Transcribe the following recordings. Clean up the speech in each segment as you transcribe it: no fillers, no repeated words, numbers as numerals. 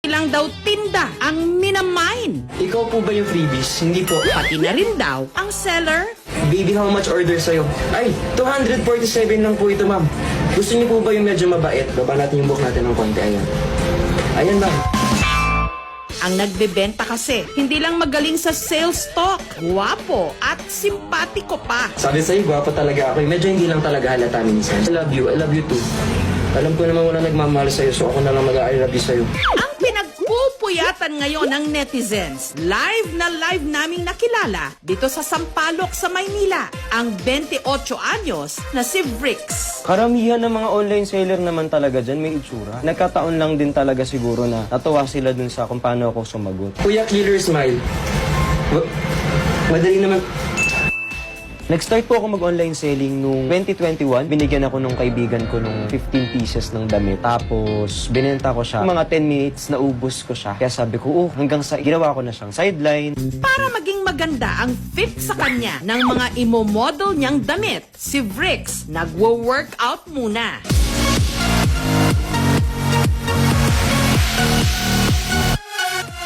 lang daw tinda ang minamine. Ikaw po ba yung freebies? Hindi po. Pati na rin daw ang seller. Baby, how much order sa'yo? Ay, 247 lang po ito, ma'am. Gusto niyo po ba yung medyo mabait? Baba natin yung book natin ng konti. Ayan. Ayan, ma'am. Ang nagbebenta kasi, hindi lang magaling sa sales talk, guwapo at simpatiko pa. Sabi sa'yo, gwapo talaga ako. Medyo hindi lang talaga halata minsan. I love you too. Alam ko naman wala nagmamahal sa'yo, so ako na lang mag-I love you sa'yo. Ang pinagpupuyatan ngayon ng netizens, live naming nakilala dito sa Sampaloc sa Maynila, ang 28 anyos na si Vrix. Karamihan ng mga online seller naman talaga dyan may itsura. Nagkataon lang din talaga siguro na natuwa sila dun sa kung paano ako sumagot. Kuya Killer Smile. Madali naman. Nag-start po ako mag-online selling noong 2021. Binigyan ako nung kaibigan ko nung 15 pieces ng damit. Tapos, binenta ko siya. Mga 10 minutes, naubos ko siya. Kaya sabi ko, hanggang sa ginawa ko na siyang sideline. Para maging maganda ang fit sa kanya ng mga imo-model niyang damit, si Vrix nagwo-workout muna.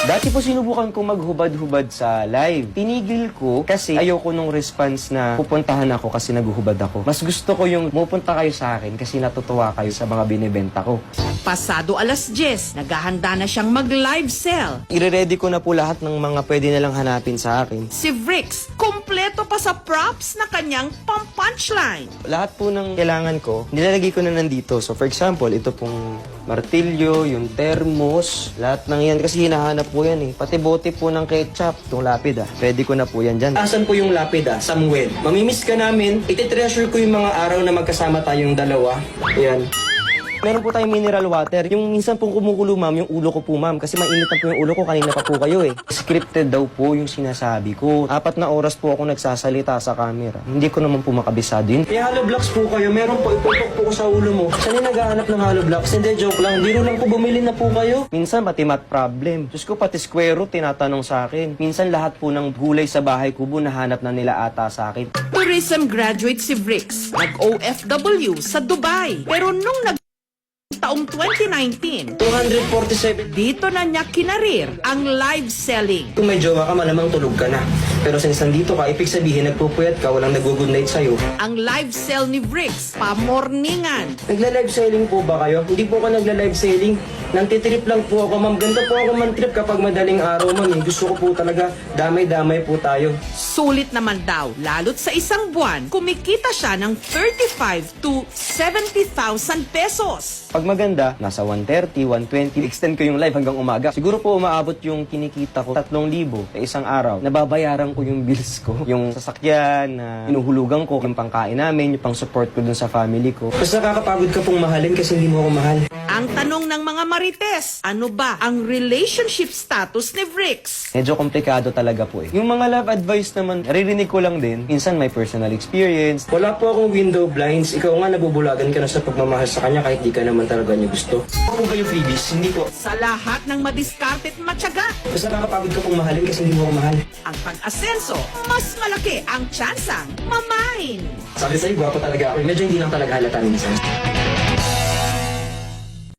Dati po sinubukan ko maghubad-hubad sa live. Tinigil ko kasi ayoko nung response na pupuntahan ako kasi naghuhubad ako. Mas gusto ko yung pupunta kayo sa akin kasi natutuwa kayo sa mga binibenta ko. Pasado alas 10, naghahanda na siyang mag-live sell. Ire-ready ko na po lahat ng mga pwede nalang hanapin sa akin. Si Vrix, kumpleto pa sa props na kanyang pang-punchline. Lahat po ng kailangan ko, nilalagay ko na nandito. So for example, ito pong martilyo, yung thermos, lahat ng yan kasi hinahanap po yan eh. Pati bote po ng ketchup, itong lapid Pwede ko na po yan dyan. Asan po yung lapid Samuel? Mamimiss ka namin. Iti-treasure ko yung mga araw na magkasama tayong dalawa. Ayan. Meron po tayong mineral water. Yung minsan pong kumukulo, ma'am, yung ulo ko po, ma'am. Kasi mainit na po yung ulo ko, kanina pa po kayo eh. Scripted daw po yung sinasabi ko. 4 na oras po ako nagsasalita sa camera. Hindi ko naman po makabisado yun. May hollow blocks po kayo. Meron po, iputok po ko sa ulo mo. Saan yung naghahanap ng hollow blocks? Hindi, joke lang. Biro lang po, bumili na po kayo. Minsan pati math problem. Diyos ko, pati square root tinatanong sa akin. Minsan lahat po ng gulay sa bahay kubo nahanap na nila ata sa akin. Tourism graduate si Vrix, nag-OFW sa Dubai. Pero nung taong 2019, 247. dito na niya kinarir ang live selling. Kung may jowa ka, malamang tulog ka na. Pero since nandito ka, ibig sabihin nagpupuyat ka, walang nag-good night sa'yo. Ang live sell ni Vrix, pamorningan. Nagla-live selling po ba kayo? Hindi po ako nagla-live selling. Nantitrip lang po ako, ma'am. Ganda po ako man-trip kapag madaling araw, ma'am. Gusto ko po talaga, damay-damay po tayo. Sulit naman daw, lalo't sa isang buwan, kumikita siya ng 35 to 70,000 pesos. Pag maganda, nasa 130, 120. Extend ko yung live hanggang umaga. Siguro po umaabot yung kinikita ko 3,000 sa isang araw. Nababayaran ko yung bills ko. Yung sasakyan na hinuhulugan ko, yung pangkain namin, yung pang-support ko dun sa family ko. Mas nakakapagod ka pong mahalin kasi hindi mo ako mahal. Ang tanong ng mga marites, ano ba ang relationship status ni Vrix? Medyo komplikado talaga po eh. Yung mga love advice naman, naririnig ko lang din. Minsan may personal experience. Wala po akong window blinds. Ikaw nga nabubulagan ka na sa pagmamahal sa kanya kahit di ka naman talaga niya gusto. Ako po ba yung freebies? Hindi po. Sa lahat ng madiskarte at matyaga, Mas nakakapagod ka pong mahalin kasi hindi mo ako mahal. ang pag-asenso, mas malaki ang tsansang mamain. Sabi sa'yo, gwapo talaga ako. Medyo hindi lang talaga halata minsan.